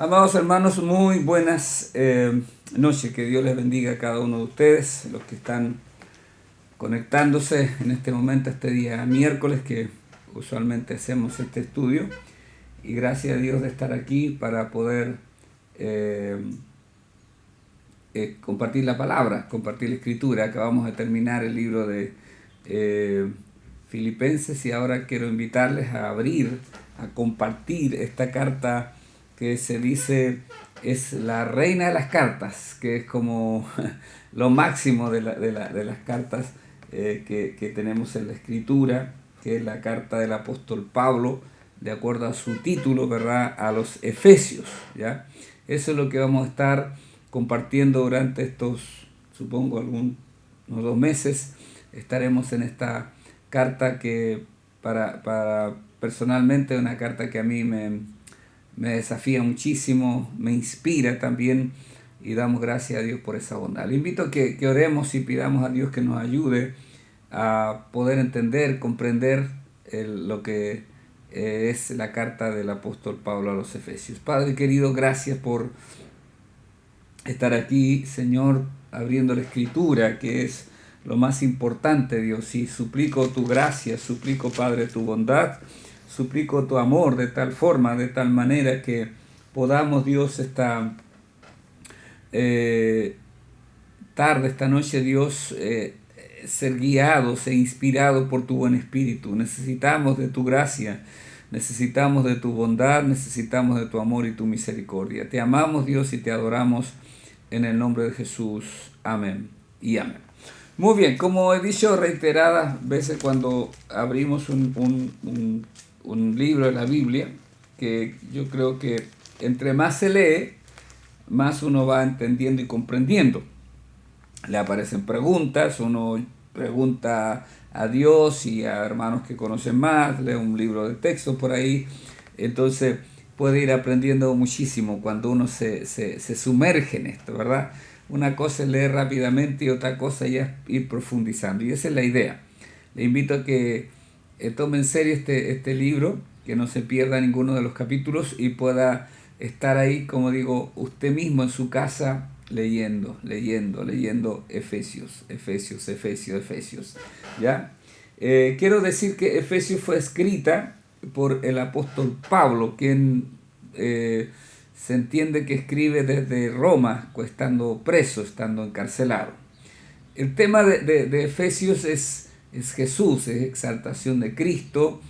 Amados hermanos, muy buenas noches. Que Dios les bendiga a cada uno de ustedes, los que están conectándose en este momento, este día miércoles, que usualmente hacemos este estudio. Y gracias a Dios de estar aquí para poder eh, compartir la palabra, compartir la escritura. Acabamos de terminar el libro de Filipenses y ahora quiero invitarles a abrir, a compartir esta carta que se dice es la reina de las cartas, que es como lo máximo de las cartas que tenemos en la escritura, que es la carta del apóstol Pablo, de acuerdo a su título, ¿verdad? A los Efesios, ¿ya? Eso es lo que vamos a estar compartiendo durante estos, supongo, unos 2 meses. Estaremos en esta carta que para personalmente es una carta que a mí me desafía muchísimo, me inspira también y damos gracias a Dios por esa bondad. Le invito a que oremos y pidamos a Dios que nos ayude a poder entender, comprender lo que es la carta del apóstol Pablo a los Efesios. Padre querido, gracias por estar aquí, Señor, abriendo la escritura, que es lo más importante, Dios, y suplico tu gracia, suplico, Padre, tu bondad, suplico tu amor de tal forma, de tal manera que podamos, Dios, esta tarde, esta noche, Dios, ser guiados e inspirados por tu buen espíritu. Necesitamos de tu gracia, necesitamos de tu bondad, necesitamos de tu amor y tu misericordia. Te amamos, Dios, y te adoramos en el nombre de Jesús. Amén y amén. Muy bien, como he dicho reiteradas veces cuando abrimos un libro de la Biblia, que yo creo que entre más se lee, más uno va entendiendo y comprendiendo. Le aparecen preguntas, uno pregunta a Dios y a hermanos que conocen más, lee un libro de texto por ahí, entonces puede ir aprendiendo muchísimo cuando uno se sumerge en esto, ¿verdad? Una cosa es leer rápidamente y otra cosa ya es ir profundizando, y esa es la idea. Le invito a que tome en serio este libro, que no se pierda ninguno de los capítulos y pueda estar ahí, como digo, usted mismo en su casa leyendo Efesios, ¿ya? Quiero decir que Efesios fue escrita por el apóstol Pablo, quien se entiende que escribe desde Roma, estando preso, estando encarcelado. El tema de Efesios es Jesús, es exaltación de Cristo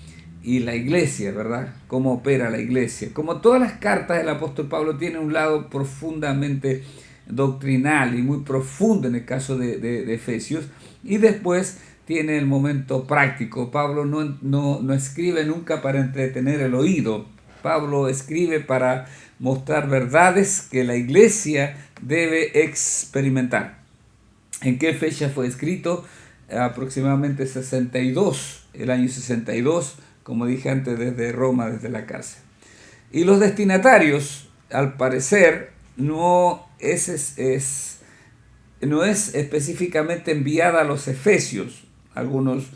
y la iglesia, ¿verdad? Cómo opera la iglesia. Como todas las cartas del apóstol Pablo tienen un lado profundamente doctrinal y muy profundo en el caso de Efesios, y después tiene el momento práctico. Pablo no escribe nunca para entretener el oído. Pablo escribe para mostrar verdades que la iglesia debe experimentar. ¿En qué fecha fue escrito? Aproximadamente 62, el año 62, como dije antes, desde Roma, desde la cárcel. Y los destinatarios, al parecer, no es específicamente enviada a los efesios. Algunos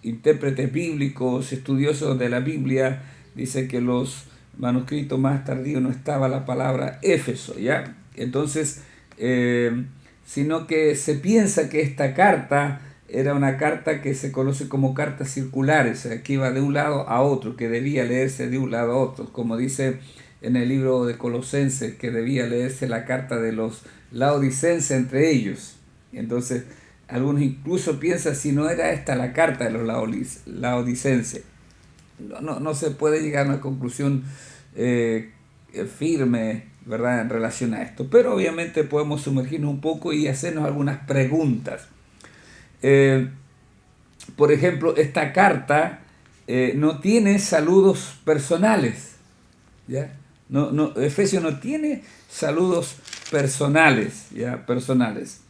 intérpretes bíblicos, estudiosos de la Biblia, dicen que los manuscritos más tardíos no estaba la palabra Éfeso, ¿ya? Entonces, sino que se piensa que esta carta era una carta que se conoce como cartas circulares, que iba de un lado a otro, que debía leerse de un lado a otro, como dice en el libro de Colosenses, que debía leerse la carta de los laodicenses entre ellos. Entonces, algunos incluso piensan si no era esta la carta de los laodicenses. No se puede llegar a una conclusión firme, ¿verdad?, en relación a esto, pero obviamente podemos sumergirnos un poco y hacernos algunas preguntas. Por ejemplo, esta carta no tiene saludos personales, ¿ya? Efesios no tiene saludos personales, ¿ya? Personales.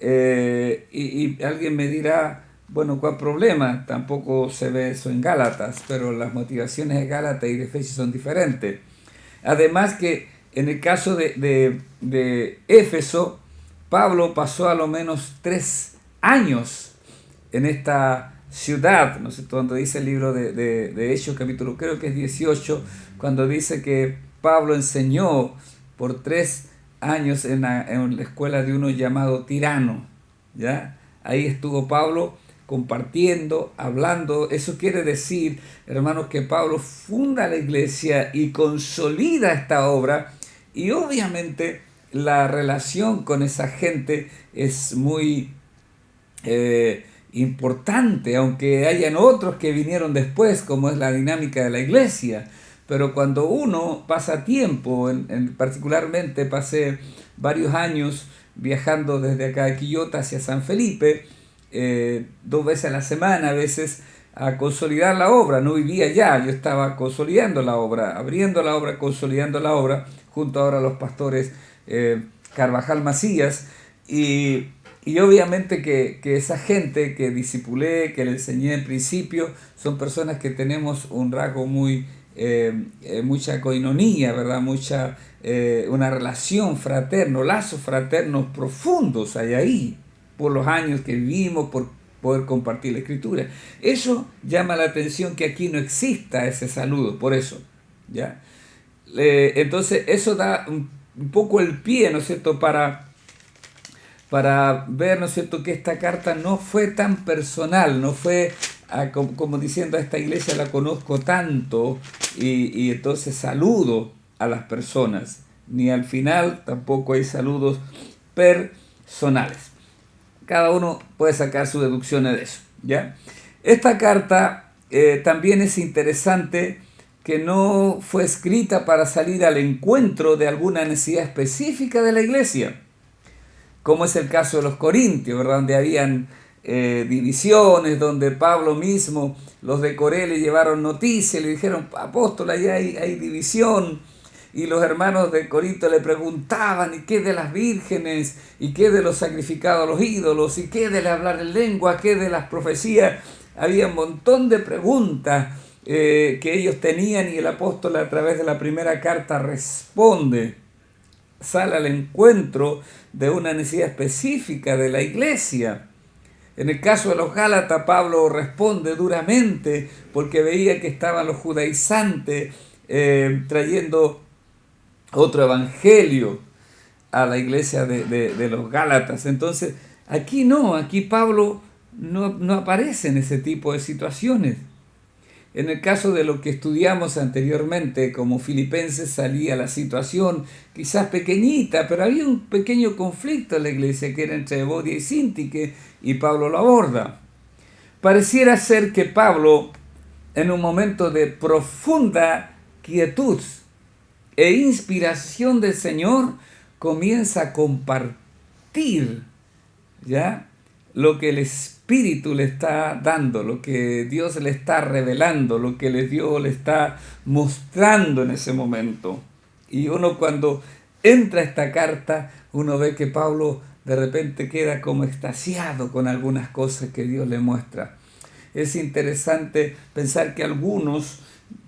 Y alguien me dirá, bueno, ¿cuál problema? Tampoco se ve eso en Gálatas, pero las motivaciones de Gálatas y de Efesios son diferentes. Además que en el caso de Éfeso, Pablo pasó a lo menos 3 años en esta ciudad, ¿no es cierto? Donde dice el libro de Hechos, capítulo creo que es 18, cuando dice que Pablo enseñó por 3 años en la escuela de uno llamado Tirano, ¿ya? Ahí estuvo Pablo compartiendo, hablando. Eso quiere decir, hermanos, que Pablo funda la iglesia y consolida esta obra, y obviamente la relación con esa gente es muy importante, aunque hayan otros que vinieron después, como es la dinámica de la iglesia. Pero cuando uno pasa tiempo, particularmente pasé varios años viajando desde acá de Quillota hacia San Felipe, 2 veces a la semana a veces, a consolidar la obra. No vivía allá, yo estaba consolidando la obra, abriendo la obra, consolidando la obra, junto ahora a los pastores Carvajal Macías, y obviamente que esa gente que discipulé, que le enseñé en principio, son personas que tenemos un rasgo muy, mucha coinonía, ¿verdad? Una relación fraterna, lazos fraternos profundos hay ahí, por los años que vivimos, por poder compartir la escritura. Eso llama la atención, que aquí no exista ese saludo, por eso, ¿ya? Entonces eso da un poco el pie, ¿no es cierto?, para ver, ¿no es cierto?, que esta carta no fue tan personal, no fue como diciendo, a esta iglesia la conozco tanto y entonces saludo a las personas, ni al final tampoco hay saludos personales. Cada uno puede sacar sus deducciones de eso, ¿ya? Esta carta también es interesante, que no fue escrita para salir al encuentro de alguna necesidad específica de la iglesia, como es el caso de los corintios, ¿verdad? Donde habían divisiones, donde Pablo mismo, los de Coré le llevaron noticias, le dijeron: apóstol, allá hay división. Y los hermanos de Corinto le preguntaban: ¿y qué de las vírgenes? ¿Y qué de los sacrificados a los ídolos? ¿Y qué de hablar en lengua? ¿Qué de las profecías? Había un montón de preguntas que ellos tenían, y el apóstol, a través de la primera carta, responde, sale al encuentro de una necesidad específica de la iglesia. En el caso de los Gálatas, Pablo responde duramente, porque veía que estaban los judaizantes trayendo otro evangelio a la iglesia de los Gálatas. Entonces, aquí no, aquí Pablo no aparece en ese tipo de situaciones. En el caso de lo que estudiamos anteriormente, como Filipenses, salía la situación quizás pequeñita, pero había un pequeño conflicto en la iglesia, que era entre Evodia y Síntique, y Pablo lo aborda. Pareciera ser que Pablo, en un momento de profunda quietud e inspiración del Señor, comienza a compartir, ¿ya?, lo que el Espíritu le está dando, lo que Dios le está revelando, lo que Dios le está mostrando en ese momento. Y uno, cuando entra esta carta, uno ve que Pablo de repente queda como extasiado con algunas cosas que Dios le muestra. Es interesante pensar que algunos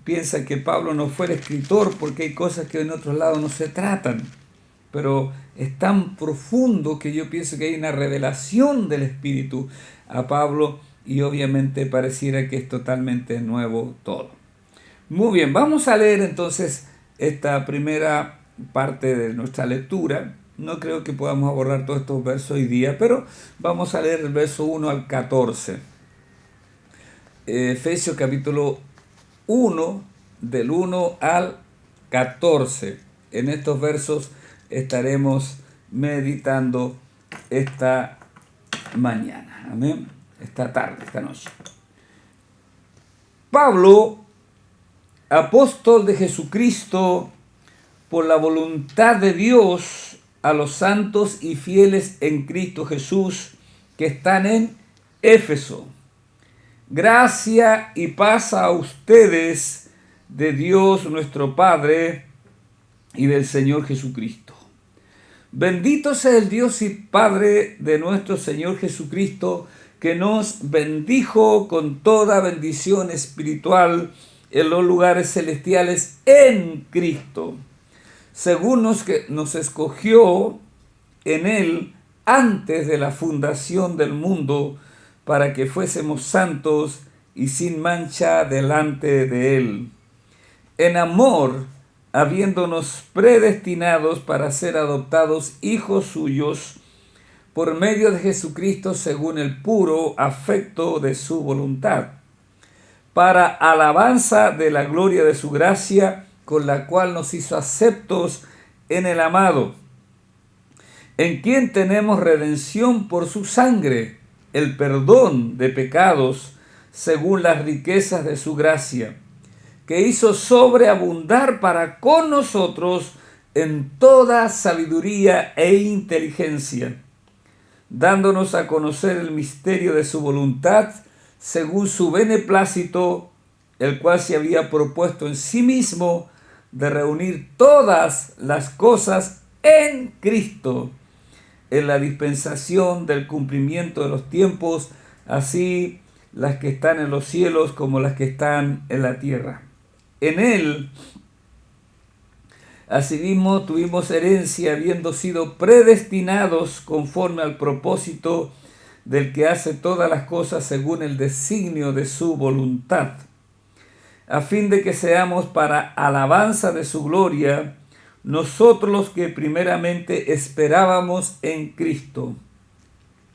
piensan que Pablo no fue el escritor porque hay cosas que en otros lados no se tratan. Pero es tan profundo que yo pienso que hay una revelación del Espíritu a Pablo, y obviamente pareciera que es totalmente nuevo todo. Muy bien, vamos a leer entonces esta primera parte de nuestra lectura. No creo que podamos abordar todos estos versos hoy día, pero vamos a leer el verso 1 al 14. Efesios capítulo 1, del 1 al 14. En estos versos estaremos meditando esta mañana, amén, esta tarde, esta noche. Pablo, apóstol de Jesucristo, por la voluntad de Dios, a los santos y fieles en Cristo Jesús que están en Éfeso. Gracia y paz a ustedes de Dios nuestro Padre y del Señor Jesucristo. Bendito sea el Dios y Padre de nuestro Señor Jesucristo, que nos bendijo con toda bendición espiritual en los lugares celestiales en Cristo, según nos escogió en Él antes de la fundación del mundo, para que fuésemos santos y sin mancha delante de Él. En amor, habiéndonos predestinados para ser adoptados hijos suyos, por medio de Jesucristo según el puro afecto de su voluntad, para alabanza de la gloria de su gracia, con la cual nos hizo aceptos en el amado, en quien tenemos redención por su sangre, el perdón de pecados, según las riquezas de su gracia, que hizo sobreabundar para con nosotros en toda sabiduría e inteligencia, dándonos a conocer el misterio de su voluntad, según su beneplácito, el cual se había propuesto en sí mismo de reunir todas las cosas en Cristo, en la dispensación del cumplimiento de los tiempos, así las que están en los cielos como las que están en la tierra. En Él, asimismo, tuvimos herencia, habiendo sido predestinados conforme al propósito del que hace todas las cosas según el designio de su voluntad, a fin de que seamos para alabanza de su gloria, nosotros los que primeramente esperábamos en Cristo.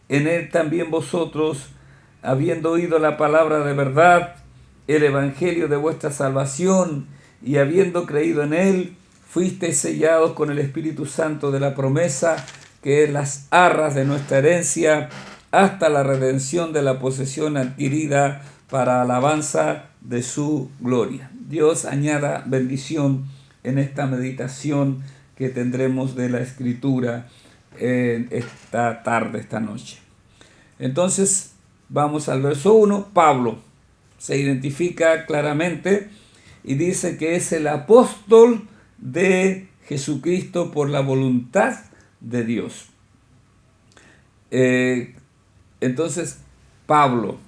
En Él también vosotros, habiendo oído la palabra de verdad, el evangelio de vuestra salvación, y habiendo creído en Él, fuisteis sellados con el Espíritu Santo de la promesa, que es las arras de nuestra herencia, hasta la redención de la posesión adquirida para alabanza de su gloria. Dios añada bendición en esta meditación que tendremos de la Escritura esta tarde, esta noche. Entonces, vamos al verso 1. Pablo se identifica claramente y dice que es el apóstol de Jesucristo por la voluntad de Dios. Entonces, Pablo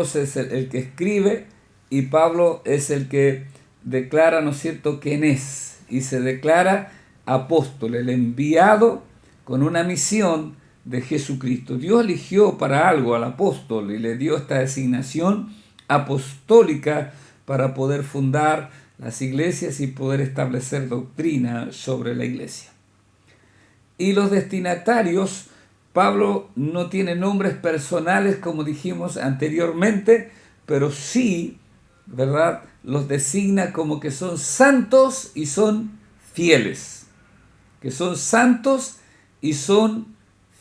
es el que escribe, y Pablo es el que declara, ¿no es cierto?, quién es, y se declara apóstol, el enviado con una misión de Jesucristo. Dios eligió para algo al apóstol y le dio esta designación apostólica para poder fundar las iglesias y poder establecer doctrina sobre la iglesia. Y los destinatarios, Pablo no tiene nombres personales como dijimos anteriormente, pero sí, ¿verdad?, los designa como que son santos y son fieles. Que son santos y son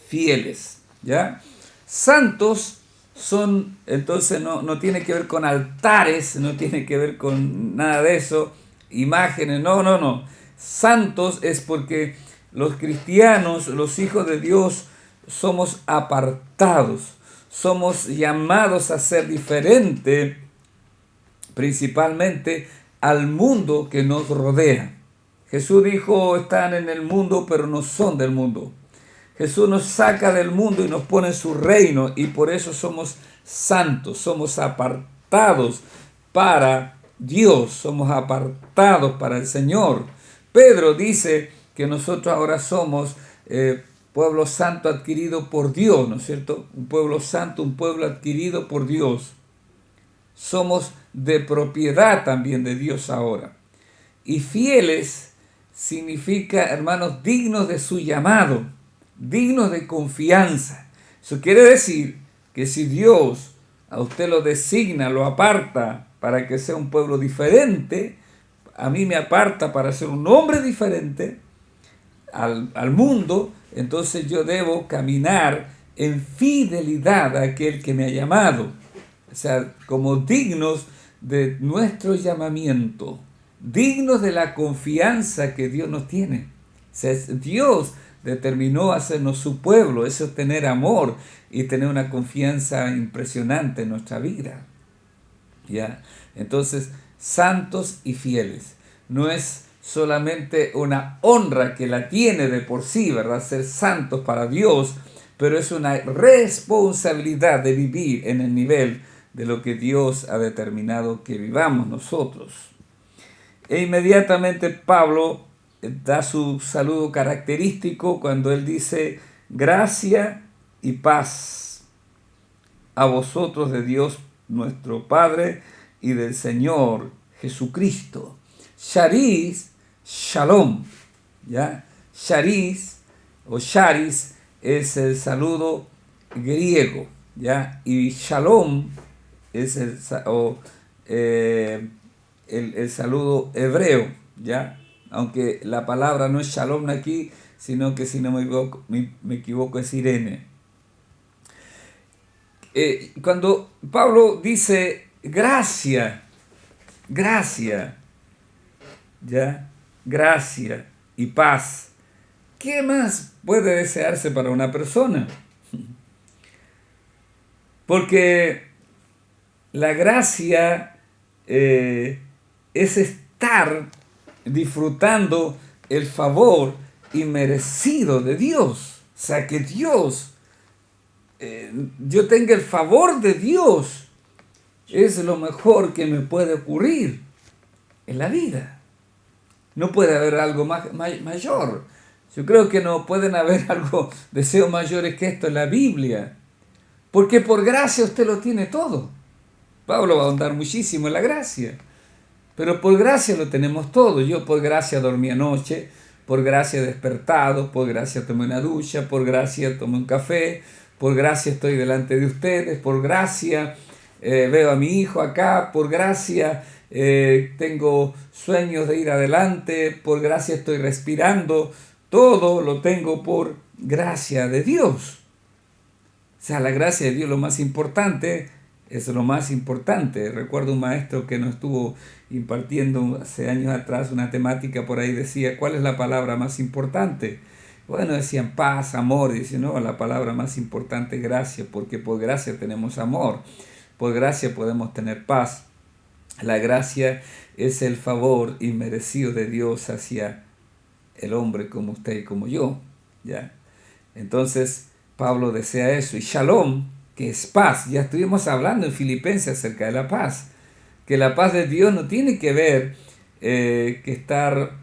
fieles, ¿ya? Santos son, entonces no tiene que ver con altares, no tiene que ver con nada de eso, imágenes, no. Santos es porque los cristianos, los hijos de Dios, somos apartados, somos llamados a ser diferente, principalmente al mundo que nos rodea. Jesús dijo, están en el mundo, pero no son del mundo. Jesús nos saca del mundo y nos pone en su reino, y por eso somos santos, somos apartados para Dios, somos apartados para el Señor. Pedro dice que nosotros ahora somos pueblo santo adquirido por Dios, ¿no es cierto? Un pueblo santo, un pueblo adquirido por Dios. Somos de propiedad también de Dios ahora. Y fieles significa, hermanos, dignos de su llamado, dignos de confianza. Eso quiere decir que si Dios a usted lo designa, lo aparta para que sea un pueblo diferente, a mí me aparta para ser un hombre diferente al mundo, entonces yo debo caminar en fidelidad a aquel que me ha llamado. O sea, como dignos de nuestro llamamiento, dignos de la confianza que Dios nos tiene. O sea, Dios determinó hacernos su pueblo, eso es tener amor y tener una confianza impresionante en nuestra vida. ¿Ya? Entonces, santos y fieles. No es solamente una honra que la tiene de por sí, ¿verdad?, ser santos para Dios, pero es una responsabilidad de vivir en el nivel de lo que Dios ha determinado que vivamos nosotros. E inmediatamente Pablo da su saludo característico cuando él dice gracia y paz. a vosotros de Dios nuestro Padre y del Señor Jesucristo. Charis, shalom, ¿ya? Charis o charis es el saludo griego, ¿ya? Y shalom es el saludo hebreo, ¿ya? Aunque la palabra no es shalom aquí, sino que si no me equivoco es Irene. Cuando Pablo dice gracia, ¿ya? Gracia y paz, ¿qué más puede desearse para una persona? Porque la gracia es estar disfrutando el favor inmerecido de Dios. O sea, que Dios, yo tenga el favor de Dios, es lo mejor que me puede ocurrir en la vida. No puede haber algo mayor. Yo creo que no pueden haber deseos mayores que esto en la Biblia. Porque por gracia usted lo tiene todo. Pablo va a ahondar muchísimo en la gracia. Pero por gracia lo tenemos todo. Yo por gracia dormí anoche, por gracia he despertado, por gracia tomé una ducha, por gracia tomé un café, por gracia estoy delante de ustedes, por gracia veo a mi hijo acá, por gracia tengo sueños de ir adelante, por gracia estoy respirando. Todo lo tengo por gracia de Dios. O sea, la gracia de Dios lo más importante, es lo más importante. Recuerdo un maestro que nos estuvo impartiendo hace años atrás una temática por ahí, decía, ¿cuál es la palabra más importante? Bueno, decían paz, amor, y dice, no, la palabra más importante es gracia, porque por gracia tenemos amor, por gracia podemos tener paz. La gracia es el favor inmerecido de Dios hacia el hombre como usted y como yo, ¿ya? Entonces, Pablo desea eso. Y shalom, que es paz. Ya estuvimos hablando en Filipenses acerca de la paz. Que la paz de Dios no tiene que ver que estar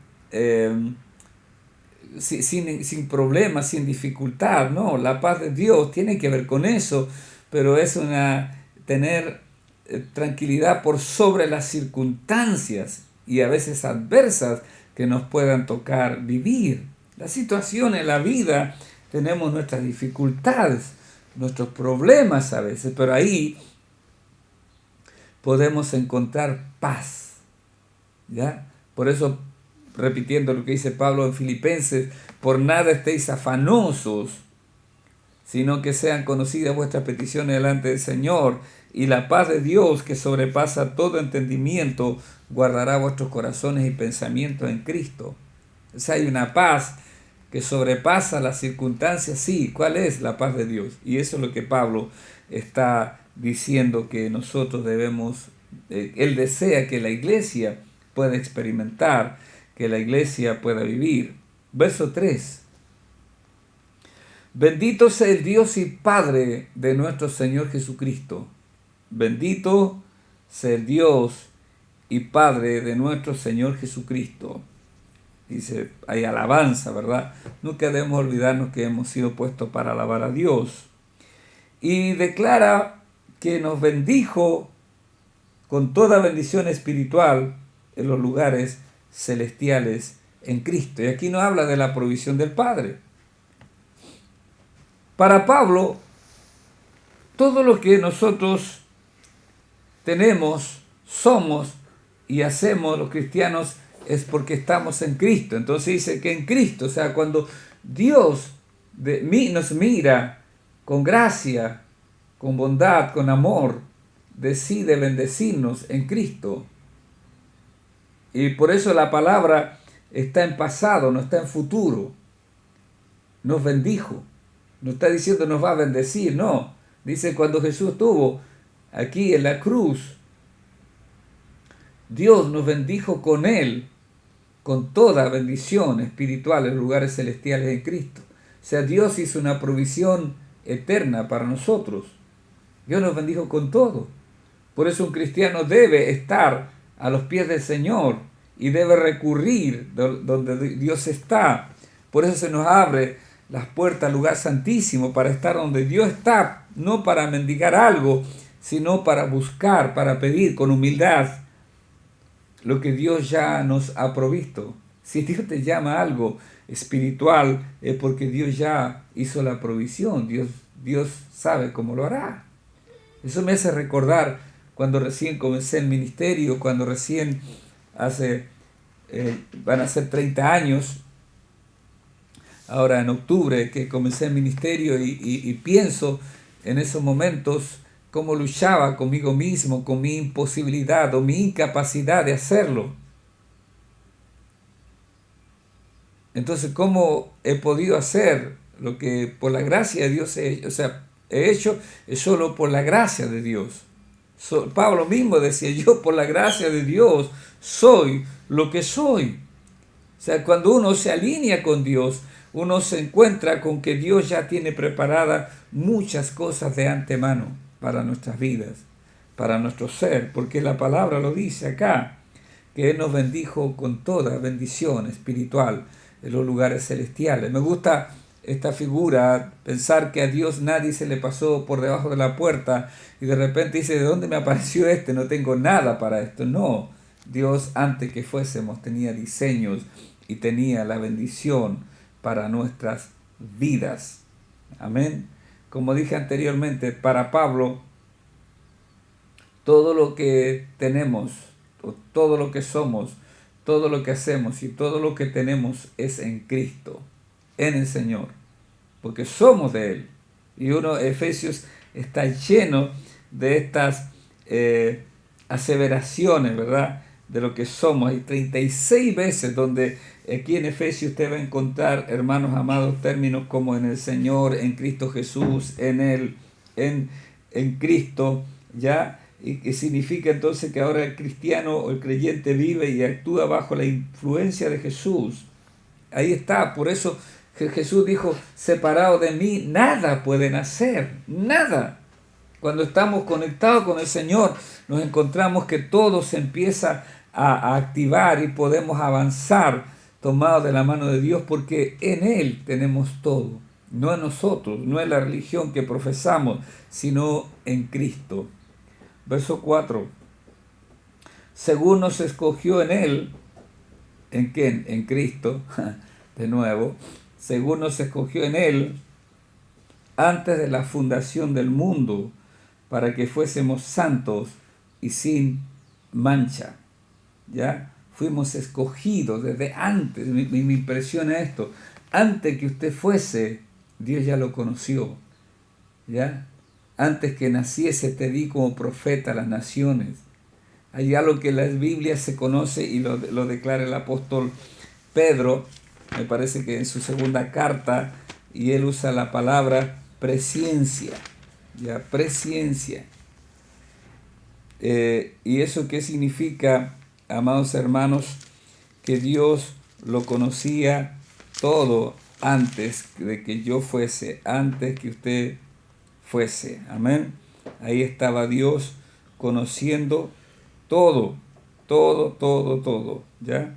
sin problemas, sin dificultad. No, la paz de Dios tiene que ver con eso. Pero es tener tranquilidad por sobre las circunstancias y a veces adversas que nos puedan tocar vivir. La situación en la vida, tenemos nuestras dificultades, nuestros problemas a veces, pero ahí podemos encontrar paz, ¿ya? Por eso, repitiendo lo que dice Pablo en Filipenses, por nada estéis afanosos, sino que sean conocidas vuestras peticiones delante del Señor, y la paz de Dios, que sobrepasa todo entendimiento, guardará vuestros corazones y pensamientos en Cristo. O sea, hay una paz que sobrepasa las circunstancias. Sí, ¿cuál es la paz de Dios? Y eso es lo que Pablo está diciendo que nosotros debemos, él desea que la iglesia pueda experimentar, que la iglesia pueda vivir. Verso 3. Bendito sea el Dios y Padre de nuestro Señor Jesucristo. Bendito sea el Dios y Padre de nuestro Señor Jesucristo. Dice, hay alabanza, ¿verdad? Nunca debemos olvidarnos que hemos sido puestos para alabar a Dios. Y declara que nos bendijo con toda bendición espiritual en los lugares celestiales en Cristo. Y aquí nos habla de la provisión del Padre. Para Pablo, todo lo que nosotros tenemos, somos y hacemos los cristianos es porque estamos en Cristo. Entonces dice que en Cristo, o sea, cuando Dios nos mira con gracia, con bondad, con amor, decide bendecirnos en Cristo. Y por eso la palabra está en pasado, no está en futuro. Nos bendijo. No está diciendo nos va a bendecir, no. Dice cuando Jesús estuvo aquí en la cruz, Dios nos bendijo con Él, con toda bendición espiritual en lugares celestiales en Cristo. O sea, Dios hizo una provisión eterna para nosotros. Dios nos bendijo con todo. Por eso un cristiano debe estar a los pies del Señor y debe recurrir donde Dios está. Por eso se nos abre las puertas al lugar santísimo, para estar donde Dios está, no para mendigar algo, sino para buscar, para pedir con humildad lo que Dios ya nos ha provisto. Si Dios te llama a algo espiritual, es porque Dios ya hizo la provisión, Dios sabe cómo lo hará. Eso me hace recordar cuando recién comencé el ministerio, cuando recién van a ser 30 años, ahora en octubre que comencé el ministerio y pienso en esos momentos cómo luchaba conmigo mismo, con mi imposibilidad o mi incapacidad de hacerlo. Entonces, ¿cómo he podido hacer lo que por la gracia de Dios he hecho? Es solo por la gracia de Dios. Pablo mismo decía, yo por la gracia de Dios soy lo que soy. O sea, cuando uno se alinea con Dios, uno se encuentra con que Dios ya tiene preparadas muchas cosas de antemano para nuestras vidas, para nuestro ser, porque la palabra lo dice acá, que Él nos bendijo con toda bendición espiritual en los lugares celestiales. Me gusta esta figura, pensar que a Dios nadie se le pasó por debajo de la puerta y de repente dice, ¿de dónde me apareció este? No tengo nada para esto. No, Dios antes que fuésemos tenía diseños y tenía la bendición para nuestras vidas. Amén. Como dije anteriormente, para Pablo, todo lo que tenemos, todo lo que somos, todo lo que hacemos y todo lo que tenemos es en Cristo, en el Señor, porque somos de Él. Y Efesios está lleno de estas aseveraciones, ¿verdad? De lo que somos. Hay 36 veces donde aquí en Efesios usted va a encontrar, hermanos amados, términos como en el Señor, en Cristo Jesús, en Él, en Cristo, ¿ya? Y que significa entonces que ahora el cristiano o el creyente vive y actúa bajo la influencia de Jesús. Ahí está, por eso Jesús dijo, separado de mí, nada pueden hacer, nada. Cuando estamos conectados con el Señor, nos encontramos que todo se empieza a activar y podemos avanzar tomados de la mano de Dios, porque en Él tenemos todo, no en nosotros, no en la religión que profesamos, sino en Cristo. Verso 4. Según nos escogió en Él, ¿en quién? En Cristo, de nuevo, según nos escogió en Él, antes de la fundación del mundo, para que fuésemos santos y sin mancha. ¿Ya? Fuimos escogidos desde antes. Me impresiona esto. Antes que usted fuese, Dios ya lo conoció. ¿Ya? Antes que naciese te di como profeta a las naciones. Hay algo que la Biblia se conoce y lo declara el apóstol Pedro, me parece que en su segunda carta, y él usa la palabra presciencia. ¿Ya? Presciencia. ¿Y eso qué significa, amados hermanos? Que Dios lo conocía todo antes de que yo fuese, antes que usted fuese. Amén. Ahí estaba Dios conociendo todo, todo. ¿Ya?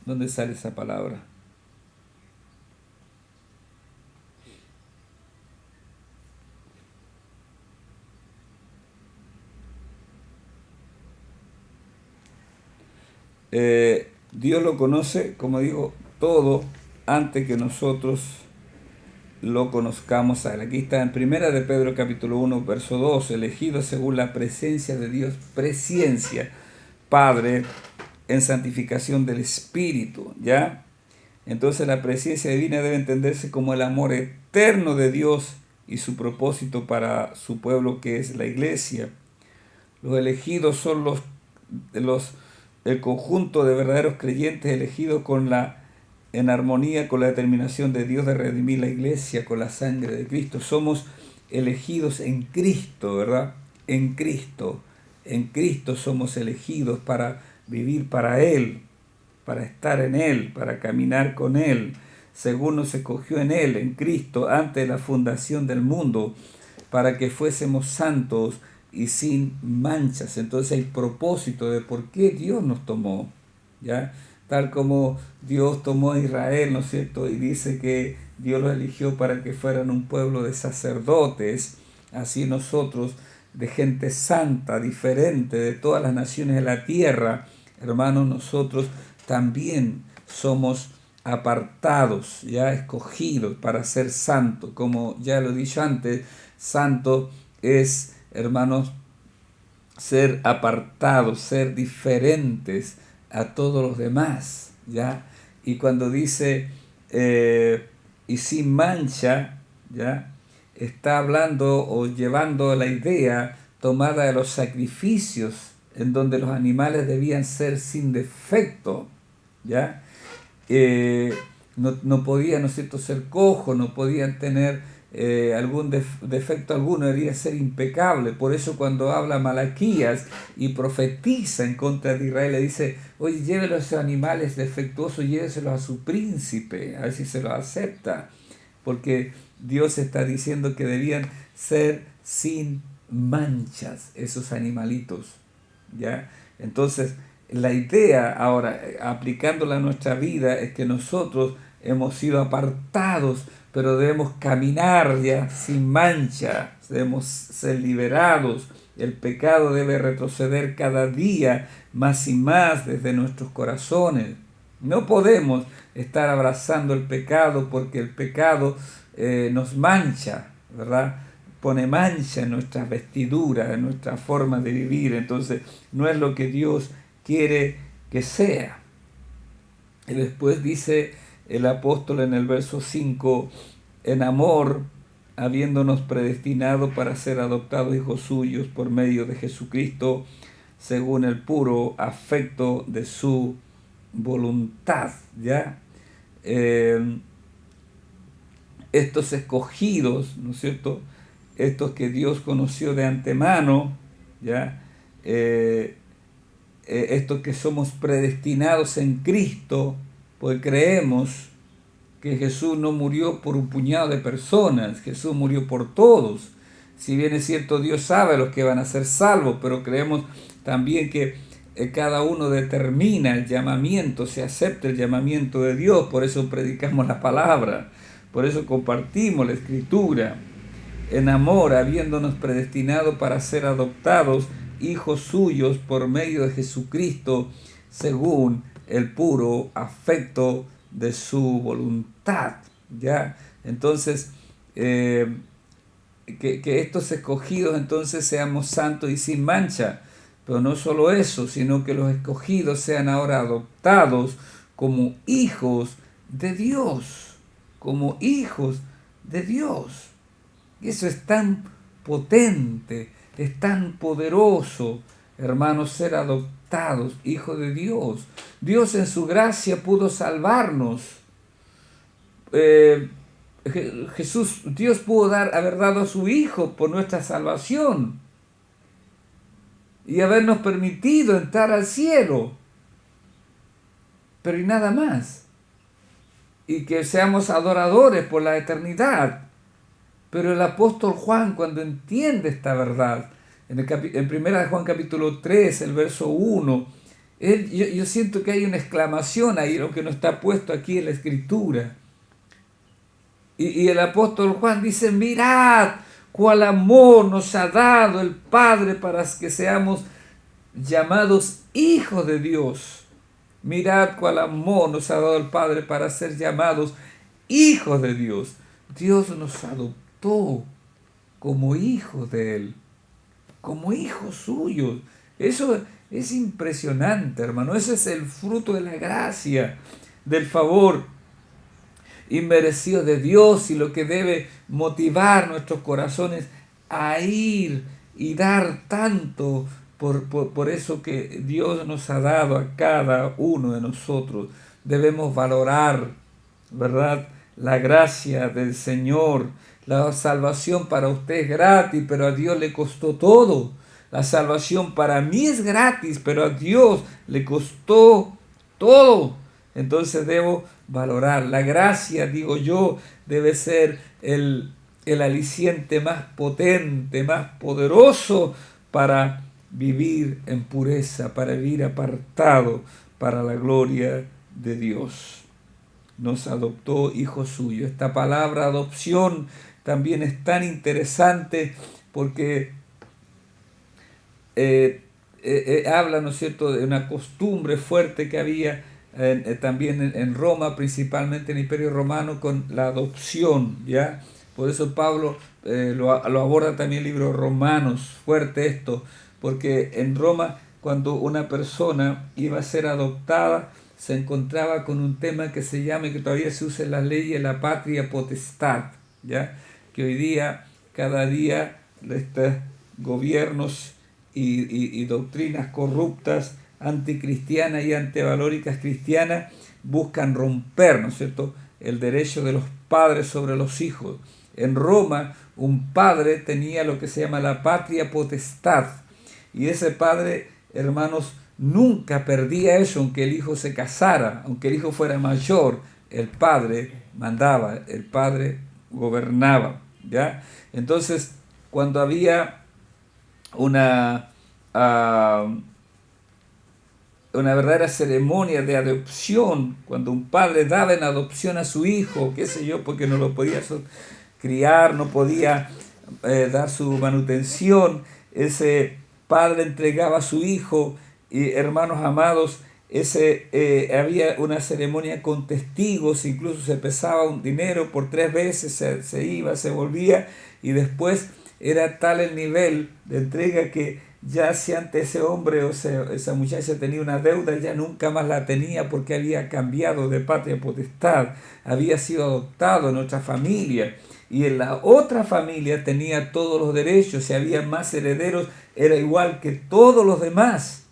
¿Dónde sale esa palabra? Dios lo conoce, como digo, todo antes que nosotros lo conozcamos a Él. Aquí está en 1 de Pedro capítulo 1, verso 2, elegidos según la presencia de Dios, presciencia, Padre, en santificación del Espíritu, ¿ya? Entonces la presencia divina debe entenderse como el amor eterno de Dios y su propósito para su pueblo, que es la iglesia. Los elegidos son el conjunto de verdaderos creyentes elegidos en armonía con la determinación de Dios de redimir la iglesia con la sangre de Cristo. Somos elegidos en Cristo, ¿verdad? En Cristo somos elegidos para vivir para Él, para estar en Él, para caminar con Él, según nos escogió en Él, en Cristo, antes de la fundación del mundo, para que fuésemos santos y sin manchas. Entonces hay propósito de por qué Dios nos tomó, ¿ya? tal como Dios tomó a Israel, ¿no es cierto? Y dice que Dios los eligió para que fueran un pueblo de sacerdotes, así nosotros, de gente santa, diferente de todas las naciones de la tierra, hermanos, nosotros también somos apartados, ya escogidos para ser santos. Como ya lo he dicho antes, santo es, hermanos, ser apartados, ser diferentes a todos los demás, ¿ya? Y cuando dice y sin mancha, ¿ya? Está hablando o llevando la idea tomada de los sacrificios en donde los animales debían ser sin defecto, ¿ya? No podían, ¿no es cierto?, ser cojos, no podían tener algún defecto alguno, debería ser impecable. Por eso cuando habla Malaquías y profetiza en contra de Israel, le dice, oye, llévelo a esos animales defectuosos, lléveselos a su príncipe, a ver si se los acepta. Porque Dios está diciendo que debían ser sin manchas esos animalitos, ¿ya? Entonces, la idea ahora, aplicándola a nuestra vida, es que nosotros hemos sido apartados, pero debemos caminar ya sin mancha, debemos ser liberados. El pecado debe retroceder cada día más y más desde nuestros corazones. No podemos estar abrazando el pecado porque el pecado nos mancha, ¿verdad? Pone mancha en nuestras vestiduras, en nuestra forma de vivir. Entonces, no es lo que Dios quiere que sea. Y después dice el apóstol en el verso 5, en amor, habiéndonos predestinado para ser adoptados hijos suyos por medio de Jesucristo, según el puro afecto de su voluntad, ¿ya? Estos escogidos, ¿no es cierto?, estos que Dios conoció de antemano, ¿ya? Estos que somos predestinados en Cristo, pues creemos que Jesús no murió por un puñado de personas, Jesús murió por todos. Si bien es cierto, Dios sabe a los que van a ser salvos, pero creemos también que cada uno determina el llamamiento, se acepta el llamamiento de Dios, por eso predicamos la palabra, por eso compartimos la Escritura. En amor, habiéndonos predestinado para ser adoptados hijos suyos por medio de Jesucristo, según el puro afecto de su voluntad, ¿ya? Entonces, que estos escogidos entonces seamos santos y sin mancha, pero no solo eso, sino que los escogidos sean ahora adoptados como hijos de Dios, como hijos de Dios. Y eso es tan potente, es tan poderoso, hermanos, ser adoptados, hijos de Dios. Dios en su gracia pudo salvarnos. Dios pudo haber dado a su Hijo por nuestra salvación y habernos permitido entrar al cielo. Pero y nada más. Y que seamos adoradores por la eternidad. Pero el apóstol Juan, cuando entiende esta verdad, en 1 Juan capítulo 3, el verso 1, yo siento que hay una exclamación ahí, lo que no está puesto aquí en la Escritura. Y el apóstol Juan dice, mirad cuál amor nos ha dado el Padre para que seamos llamados hijos de Dios. Mirad cuál amor nos ha dado el Padre para ser llamados hijos de Dios. Dios nos adoptó como hijos de Él, como hijos suyos. Eso es impresionante, hermano. Ese es el fruto de la gracia, del favor inmerecido de Dios y lo que debe motivar nuestros corazones a ir y dar tanto por eso que Dios nos ha dado a cada uno de nosotros. Debemos valorar, ¿verdad?, la gracia del Señor. La salvación para usted es gratis, pero a Dios le costó todo. La salvación para mí es gratis, pero a Dios le costó todo. Entonces debo valorar. La gracia, digo yo, debe ser el aliciente más potente, más poderoso para vivir en pureza, para vivir apartado para la gloria de Dios. Nos adoptó hijo suyo. Esta palabra adopción también es tan interesante porque habla, ¿no es cierto?, de una costumbre fuerte que había también en Roma, principalmente en el Imperio Romano, con la adopción, ¿ya? Por eso Pablo lo aborda también en el libro de Romanos, fuerte esto, porque en Roma, cuando una persona iba a ser adoptada, se encontraba con un tema que se llama, y que todavía se usa en las leyes, la patria potestad, ¿ya? Que hoy día, cada día, estos gobiernos y doctrinas corruptas, anticristianas y antivalóricas cristianas, buscan romper, ¿no es cierto?, el derecho de los padres sobre los hijos. En Roma, un padre tenía lo que se llama la patria potestad, y ese padre, hermanos, nunca perdía eso, aunque el hijo se casara, aunque el hijo fuera mayor, el padre mandaba, el padre gobernaba, ¿ya? Entonces, cuando había una verdadera ceremonia de adopción, cuando un padre daba en adopción a su hijo, qué sé yo, porque no lo podía criar, no podía dar su manutención, ese padre entregaba a su hijo, y hermanos amados, había una ceremonia con testigos, incluso se pesaba un dinero por 3 veces, se iba, se volvía, y después era tal el nivel de entrega que ya si antes ese hombre o esa muchacha tenía una deuda, ya nunca más la tenía porque había cambiado de patria potestad, había sido adoptado en otra familia, y en la otra familia tenía todos los derechos, si había más herederos era igual que todos los demás,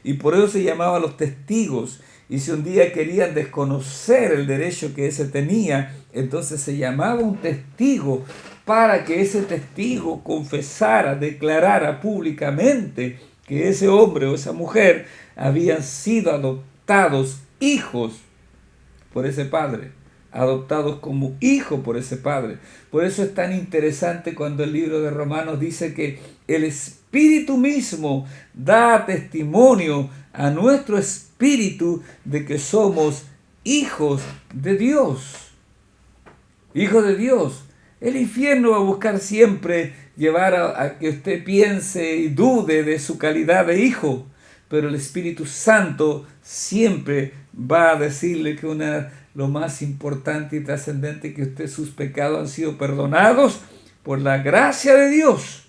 y por eso se llamaban los testigos. Y si un día querían desconocer el derecho que ese tenía, entonces se llamaba un testigo, para que ese testigo confesara, declarara públicamente que ese hombre o esa mujer habían sido adoptados hijos por ese padre, adoptados como hijo por ese padre. Por eso es tan interesante cuando el libro de Romanos dice que el Espíritu mismo da testimonio a nuestro espíritu de que somos hijos de Dios. Hijos de Dios. El infierno va a buscar siempre llevar a que usted piense y dude de su calidad de hijo, pero el Espíritu Santo siempre va a decirle que lo más importante y trascendente es que sus pecados han sido perdonados por la gracia de Dios,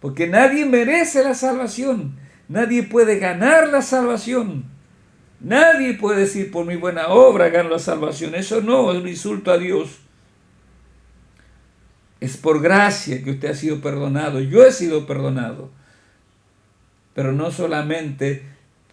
porque nadie merece la salvación, nadie puede ganar la salvación, nadie puede decir por mi buena obra gano la salvación, eso no, es un insulto a Dios. Es por gracia que usted ha sido perdonado. Yo he sido perdonado. Pero no solamente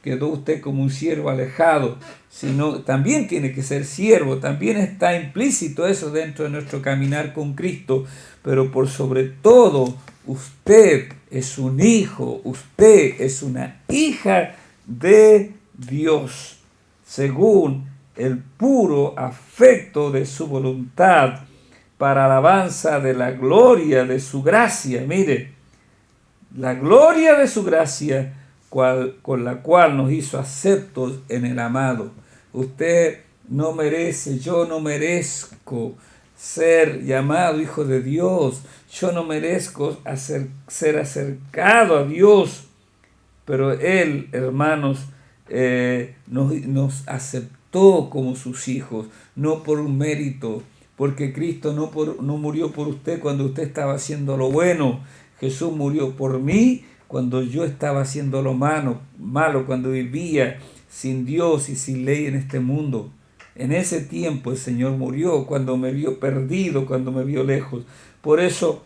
quedó usted como un siervo alejado, sino también tiene que ser siervo. También está implícito eso dentro de nuestro caminar con Cristo. Pero por sobre todo, usted es un hijo, usted es una hija de Dios, según el puro afecto de su voluntad, para alabanza de la gloria de su gracia. Mire, la gloria de su gracia con la cual nos hizo aceptos en el amado. Usted no merece, yo no merezco ser llamado hijo de Dios. Yo no merezco ser acercado a Dios. Pero Él, hermanos, nos aceptó como sus hijos, no por un mérito, porque Cristo no murió por usted cuando usted estaba haciendo lo bueno. Jesús murió por mí cuando yo estaba haciendo lo malo, cuando vivía sin Dios y sin ley en este mundo. En ese tiempo el Señor murió, cuando me vio perdido, cuando me vio lejos. Por eso,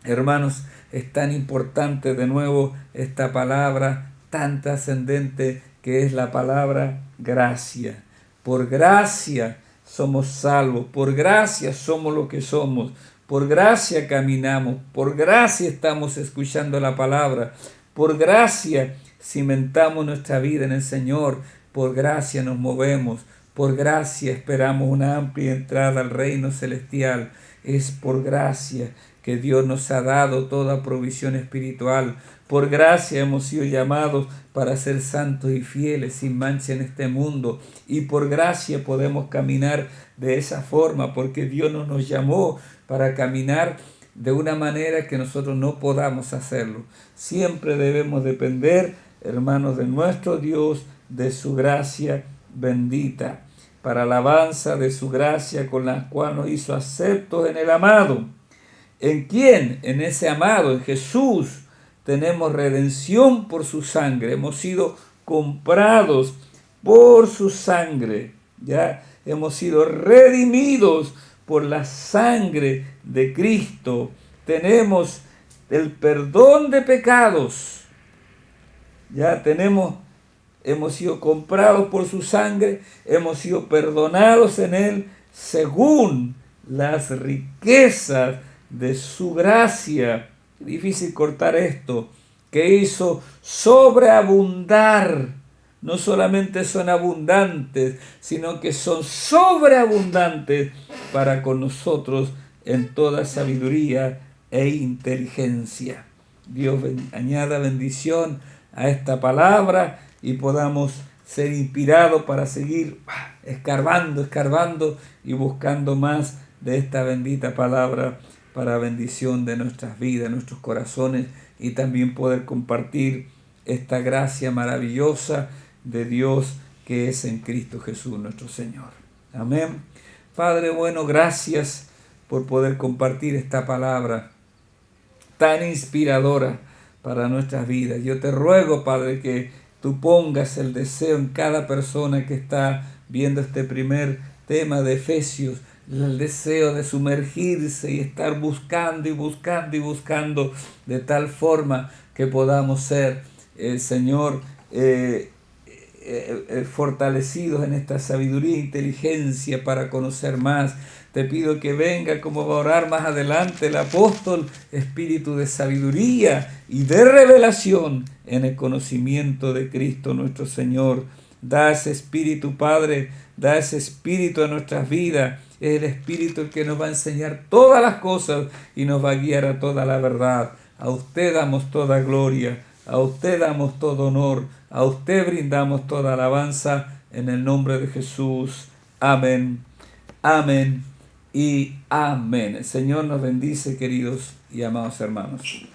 hermanos, es tan importante de nuevo esta palabra tan trascendente que es la palabra gracia. Por gracia somos salvos, por gracia somos lo que somos, por gracia caminamos, por gracia estamos escuchando la palabra, por gracia cimentamos nuestra vida en el Señor, por gracia nos movemos, por gracia esperamos una amplia entrada al reino celestial. Es por gracia que Dios nos ha dado toda provisión espiritual. Por gracia hemos sido llamados para ser santos y fieles, sin mancha en este mundo. Y por gracia podemos caminar de esa forma, porque Dios no nos llamó para caminar de una manera que nosotros no podamos hacerlo. Siempre debemos depender, hermanos, de nuestro Dios, de su gracia bendita, para alabanza de su gracia con la cual nos hizo aceptos en el amado. ¿En quién? En ese amado, en Jesús, tenemos redención por su sangre. Hemos sido comprados por su sangre. Ya hemos sido redimidos por la sangre de Cristo. Tenemos el perdón de pecados. Ya hemos sido comprados por su sangre, hemos sido perdonados en él según las riquezas de su gracia. Difícil cortar esto, que hizo sobreabundar. No solamente son abundantes, sino que son sobreabundantes para con nosotros en toda sabiduría e inteligencia. Dios añada bendición a esta palabra y podamos ser inspirados para seguir escarbando y buscando más de esta bendita palabra para bendición de nuestras vidas, nuestros corazones, y también poder compartir esta gracia maravillosa de Dios que es en Cristo Jesús nuestro Señor. Amén. Padre bueno, gracias por poder compartir esta palabra tan inspiradora para nuestras vidas. Yo te ruego, Padre, que tú pongas el deseo en cada persona que está viendo este primer tema de Efesios, el deseo de sumergirse y estar buscando de tal forma que podamos ser, Señor, fortalecidos en esta sabiduría e inteligencia para conocer más. Te pido que venga, como va a orar más adelante el apóstol, espíritu de sabiduría y de revelación en el conocimiento de Cristo nuestro Señor. Da ese espíritu, Padre, da ese espíritu a nuestras vidas. Es el espíritu el que nos va a enseñar todas las cosas y nos va a guiar a toda la verdad. A usted damos toda gloria, a usted damos todo honor, a usted brindamos toda alabanza en el nombre de Jesús. Amén, amén y amén. El Señor nos bendice, queridos y amados hermanos.